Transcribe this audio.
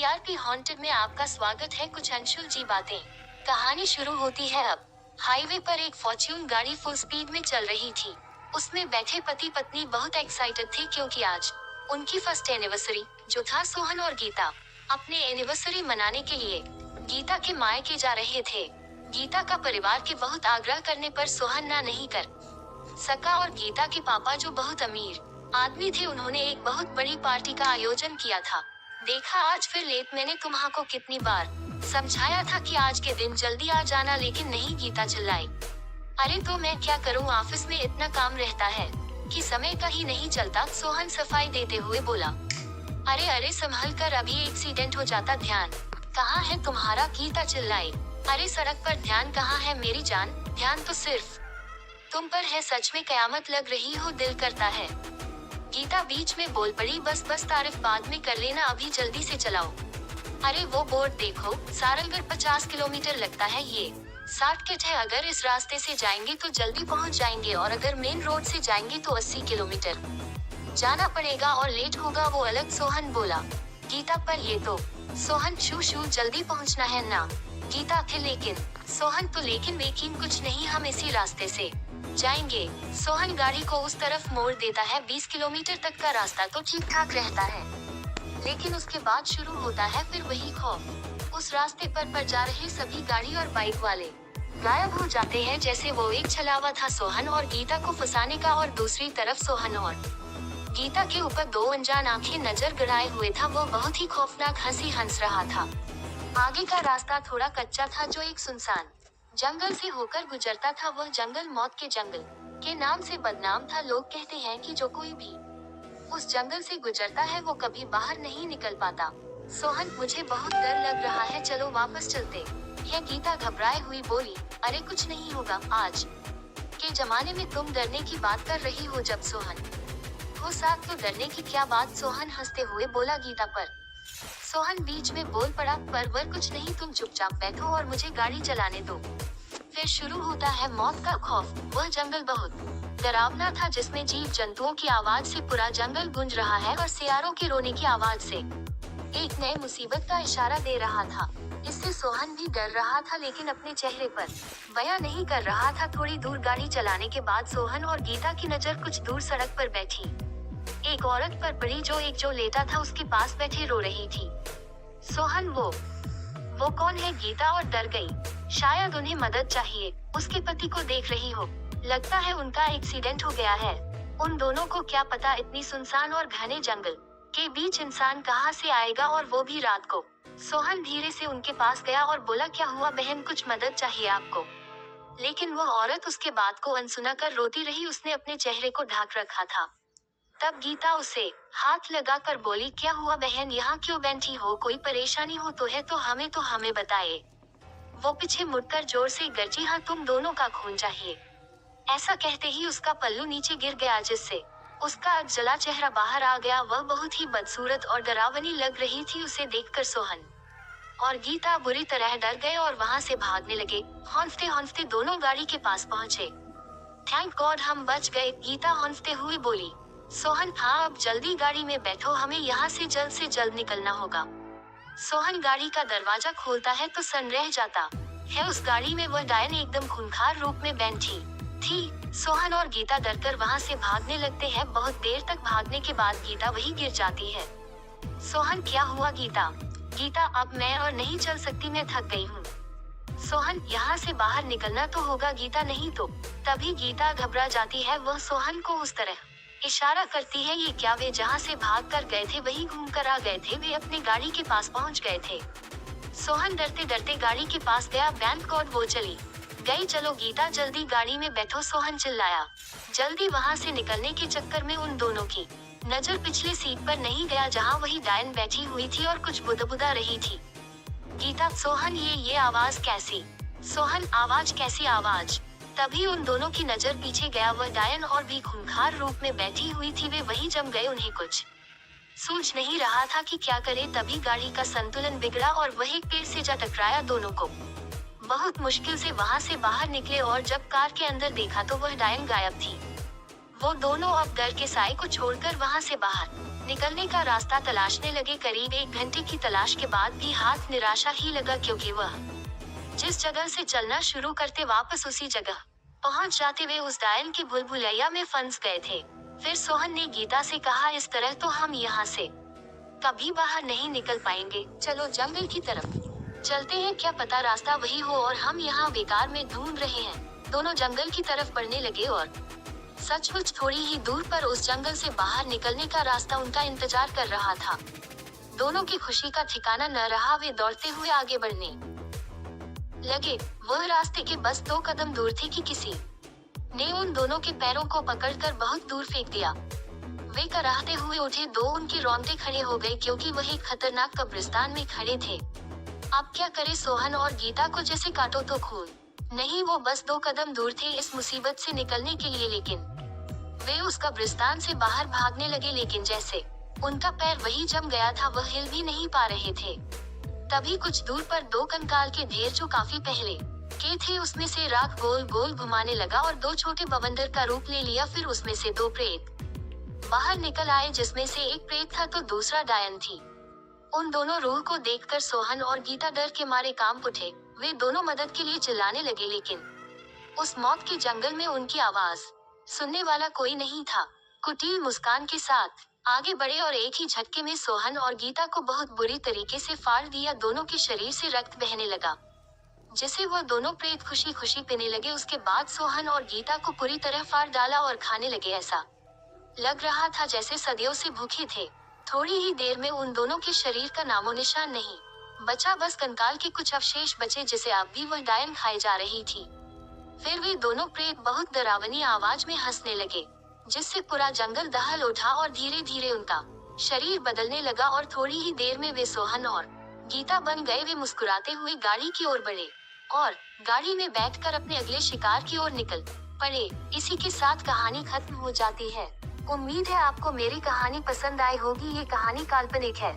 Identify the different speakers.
Speaker 1: TRP haunted में आपका स्वागत है। कुछ अनशुल जी बातें। कहानी शुरू होती है अब। हाईवे पर एक फॉर्च्यून गाड़ी फुल स्पीड में चल रही थी। उसमें बैठे पति पत्नी बहुत एक्साइटेड थे क्योंकि आज उनकी फर्स्ट एनिवर्सरी जो था। सोहन और गीता अपने एनिवर्सरी मनाने के लिए गीता के मायके जा रहे थे। गीता का परिवार के बहुत आग्रह करने पर सोहन ना नहीं कर सका और गीता के पापा जो बहुत अमीर आदमी थे, उन्होंने एक बहुत बड़ी पार्टी का आयोजन किया था। देखा आज फिर लेट। मैंने तुम्हाको कितनी बार समझाया था कि आज के दिन जल्दी आ जाना, लेकिन नहीं। गीता चिल्लाई। अरे तो मैं क्या करूं, ऑफिस में इतना काम रहता है कि समय का ही नहीं चलता। सोहन सफाई देते हुए बोला। अरे अरे संभल कर, अभी एक्सीडेंट हो जाता। ध्यान कहाँ है तुम्हारा? गीता चिल्लाई। अरे सड़क पर ध्यान कहाँ है मेरी जान, ध्यान तो सिर्फ तुम पर है। सच में कयामत लग रही हो, दिल करता है। गीता बीच में बोल पड़ी। बस बस तारीफ बाद में कर लेना, अभी जल्दी से चलाओ। अरे वो बोर्ड देखो, सारंगढ़ 50 किलोमीटर लगता है, ये शॉर्टकट है। अगर इस रास्ते से जाएंगे तो जल्दी पहुंच जाएंगे और अगर मेन रोड से जाएंगे तो 80 किलोमीटर जाना पड़ेगा और लेट होगा वो अलग। सोहन बोला। गीता पर ये तो सोहन शू शू जल्दी पहुंचना है ना। गीता थे लेकिन सोहन तो लेकिन कुछ नहीं, हम इसी रास्ते से जाएंगे। सोहन गाड़ी को उस तरफ मोड़ देता है। 20 किलोमीटर तक का रास्ता तो ठीक ठाक रहता है, लेकिन उसके बाद शुरू होता है फिर वही खौफ। उस रास्ते पर जा रहे सभी गाड़ी और बाइक वाले गायब हो जाते हैं, जैसे वो एक छलावा था सोहन और गीता को फंसाने का, और दूसरी तरफ सोहन और गीता के ऊपर दो अनजान आंखें नजर गड़ाए हुए था। वो बहुत ही खौफनाक हंसी हंस रहा था। आगे का रास्ता थोड़ा कच्चा था जो एक सुनसान जंगल से होकर गुजरता था। वह जंगल मौत के जंगल के नाम से बदनाम था। लोग कहते हैं कि जो कोई भी उस जंगल से गुजरता है वो कभी बाहर नहीं निकल पाता। सोहन, मुझे बहुत डर लग रहा है, चलो वापस चलते। यह गीता घबराए हुई बोली। अरे कुछ नहीं होगा, आज के जमाने में तुम डरने की बात कर रही हो। जब सोहन हो साथ तो डरने की क्या बात, सोहन हंसते हुए बोला गीता पर। सोहन बीच में बोल पड़ा, पर कुछ नहीं, तुम चुपचाप बैठो और मुझे गाड़ी चलाने दो। फिर शुरू होता है मौत का खौफ। वह जंगल बहुत डरावना था, जिसमें जीव जंतुओं की आवाज से पूरा जंगल गूंज रहा है और सियारों के रोने की आवाज से एक नए मुसीबत का इशारा दे रहा था। इससे सोहन भी डर रहा था, लेकिन अपने चेहरे पर बयां नहीं कर रहा था। थोड़ी दूर गाड़ी चलाने के बाद सोहन और गीता की नजर कुछ दूर सड़क पर बैठी एक औरत पर पड़ी, जो लेटा था उसके पास बैठे रो रही थी। सोहन, वो कौन है? गीता और डर गई। शायद उन्हें मदद चाहिए। उसके पति को देख रही हो, लगता है उनका एक्सीडेंट हो गया है। उन दोनों को क्या पता, इतनी सुनसान और घने जंगल के बीच इंसान कहां से आएगा, और वो भी रात को। सोहन धीरे से उनके पास गया और बोला, क्या हुआ बहन, कुछ मदद चाहिए आपको? लेकिन वह औरत उसके बात को अनसुना कर रोती रही। उसने अपने चेहरे को ढक रखा था। तब गीता उसे हाथ लगाकर बोली, क्या हुआ बहन, यहाँ क्यों बैठी हो? कोई परेशानी हो तो है तो हमें बताए। वो पीछे मुड़कर जोर से गरजी, हाँ तुम दोनों का खून चाहिए। ऐसा कहते ही उसका पल्लू नीचे गिर गया, जिससे उसका आग जला चेहरा बाहर आ गया। वह बहुत ही बदसूरत और डरावनी लग रही थी। उसे देखकर सोहन और गीता बुरी तरह डर गए और वहां से भागने लगे। हौंफते हौंफते दोनों गाड़ी के पास पहुंचे। थैंक गॉड हम बच गए, गीता हौंफते हुए बोली। सोहन, हाँ अब जल्दी गाड़ी में बैठो, हमें यहाँ से जल्द निकलना होगा। सोहन गाड़ी का दरवाजा खोलता है तो सन रह जाता है। उस गाड़ी में वह डायन एकदम खूंखार रूप में बैठी थी। सोहन और गीता डरकर वहाँ से भागने लगते हैं। बहुत देर तक भागने के बाद गीता वहीं गिर जाती है। सोहन, क्या हुआ गीता? गीता, अब मैं और नहीं चल सकती, मैं थक गई हूँ। सोहन, यहाँ से बाहर निकलना तो होगा गीता, नहीं तो। तभी गीता घबरा जाती है। वह सोहन को उस तरह इशारा करती है, ये क्या, वे जहाँ से भाग कर गए थे वहीं घूम कर आ गए थे। वे अपनी गाड़ी के पास पहुँच गए थे। सोहन डरते डरते गाड़ी के पास गया। बैंक कोड वो चली गई। चलो गीता जल्दी गाड़ी में बैठो, सोहन चिल्लाया। जल्दी वहाँ से निकलने के चक्कर में उन दोनों की नजर पिछली सीट पर नहीं गया, जहाँ वही डायन बैठी हुई थी और कुछ बुदबुदा रही थी। गीता, सोहन, ये आवाज कैसी? सोहन, आवाज कैसी आवाज? तभी उन दोनों की नजर पीछे गया। वह डायन और भी खूंखार रूप में बैठी हुई थी। वे वहीं जम गए। उन्हें कुछ सूझ नहीं रहा था कि क्या करे। तभी गाड़ी का संतुलन बिगड़ा और वह एक पेड़ से जा टकराया। दोनों को बहुत मुश्किल से वहां से बाहर निकले और जब कार के अंदर देखा तो वह डायन गायब थी। वो दोनों अब डर के साए को छोड़कर वहां से बाहर निकलने का रास्ता तलाशने लगे। करीब 1 घंटे की तलाश के बाद भी हाथ निराशा ही लगा, क्योंकि वह जिस जगह से चलना शुरू करते वापस उसी जगह पहुंच जाते। वे उस डायन की भूलभुलैया में फंस गए थे। फिर सोहन ने गीता से कहा, इस तरह तो हम यहाँ से कभी बाहर नहीं निकल पाएंगे। चलो जंगल की तरफ चलते हैं, क्या पता रास्ता वही हो और हम यहाँ बेकार में ढूंढ रहे हैं। दोनों जंगल की तरफ बढ़ने लगे और सचमुच थोड़ी ही दूर पर उस जंगल से बाहर निकलने का रास्ता उनका इंतजार कर रहा था। दोनों की खुशी का ठिकाना न रहा। वे दौड़ते हुए आगे बढ़ने लगे। वह रास्ते के बस 2 कदम दूर थे कि किसी ने उन दोनों के पैरों को पकड़कर बहुत दूर फेंक दिया। वे कराहते हुए उठे। उनके रोंगटे खड़े हो गए, क्योंकि वह एक खतरनाक कब्रिस्तान में खड़े थे। अब क्या करे? सोहन और गीता को जैसे काटो तो खून नहीं। वो बस 2 कदम दूर थे इस मुसीबत से निकलने के लिए, लेकिन वे उस कब्रिस्तान से बाहर भागने लगे। लेकिन जैसे उनका पैर वही जम गया था, वह हिल भी नहीं पा रहे थे। तभी कुछ दूर पर 2 कंकाल के ढेर जो काफी पहले के थे, उसमें से राख गोल गोल घुमाने लगा और 2 छोटे बवंडर का रूप ले लिया। फिर उसमें से 2 प्रेत बाहर निकल आए, जिसमें से एक प्रेत था तो दूसरा डायन थी। उन दोनों रूह को देखकर सोहन और गीता डर के मारे कांप उठे। वे दोनों मदद के लिए चिल्लाने लगे, लेकिन उस मौत के जंगल में उनकी आवाज सुनने वाला कोई नहीं था। कुटिल मुस्कान के साथ आगे बढ़े और एक ही झटके में सोहन और गीता को बहुत बुरी तरीके से फाड़ दिया। दोनों के शरीर से रक्त बहने लगा, जिसे वो दोनों प्रेत खुशी खुशी पीने लगे। उसके बाद सोहन और गीता को पूरी तरह फाड़ डाला और खाने लगे। ऐसा लग रहा था जैसे सदियों से भूखे थे। थोड़ी ही देर में उन दोनों के शरीर का नामो निशान नहीं बचा, बस कंकाल के कुछ अवशेष बचे, जिसे अब भी वह डायन खाए जा रही थी। फिर वे दोनों प्रेत बहुत डरावनी आवाज में हंसने लगे, जिससे पूरा जंगल दहल उठा और धीरे धीरे उनका शरीर बदलने लगा और थोड़ी ही देर में वे सोहन और गीता बन गए। वे मुस्कुराते हुए गाड़ी की ओर बढ़े और गाड़ी में बैठकर अपने अगले शिकार की ओर निकल पड़े। इसी के साथ कहानी खत्म हो जाती है। उम्मीद है आपको मेरी कहानी पसंद आई होगी। ये कहानी काल्पनिक है,